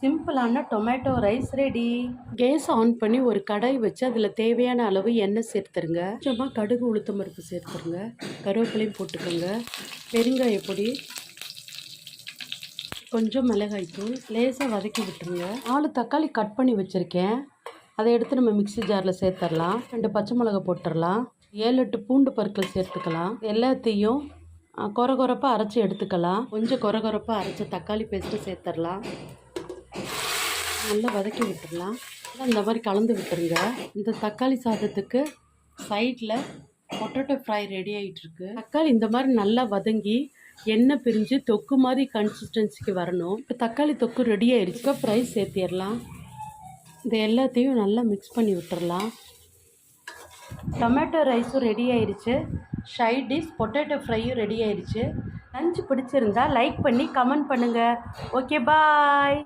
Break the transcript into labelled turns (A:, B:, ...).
A: சிம்பிளான tomato rice ready. Gas on பண்ணி ஒரு கடாய் வச்சு அதில் தேவையான அளவு எண்ணெய் சேர்த்துருங்க. கொஞ்சமாக கடுகு உளுத்தம் பருப்பு சேர்த்துருங்க. கருவேப்பிலையும் போட்டுக்கோங்க. பெருங்காய பொடி, கொஞ்சம் மிளகாய்த்தூள், லேசாக வதக்கி விட்டுருங்க. 4 தக்காளி கட் பண்ணி வச்சுருக்கேன். அதை எடுத்து நம்ம மிக்ஸி ஜாரில் சேர்த்துடலாம். 2 பச்சை மிளகா போட்டுடலாம். 7-8 பூண்டு பற்கள் சேர்த்துக்கலாம். எல்லாத்தையும் கொரகொரப்பாக அரைச்சி எடுத்துக்கலாம். கொஞ்சம் கொரகொரப்பாக அரைச்ச தக்காளி பேஸ்ட்டு சேர்த்துடலாம். நல்லா வதக்கி விட்டுடலாம். இந்த மாதிரி கலந்து விட்டுருங்க. இந்த தக்காளி சாதத்துக்கு சைடில் பொட்டேட்டோ ஃப்ரை ரெடி ஆகிட்டுருக்கு. தக்காளி இந்த மாதிரி நல்லா வதங்கி எண்ணெய் பிரிஞ்சு தொக்கு மாதிரி கன்சிஸ்டன்சிக்கு வரணும். இப்போ தக்காளி தொக்கு ரெடி ஆயிடுச்சு. ஃப்ரை சேர்த்திடலாம். இது எல்லாத்தையும் நல்லா மிக்ஸ் பண்ணி விட்டுடலாம். டொமேட்டோ ரைஸும் ரெடி ஆயிடுச்சு. சைட் டிஷ் பொட்டேட்டோ ஃப்ரையும் ரெடி ஆயிடுச்சு. லஞ்ச் பிடிச்சிருந்தா லைக் பண்ணி கமெண்ட் பண்ணுங்கள். ஓகே, பாய்.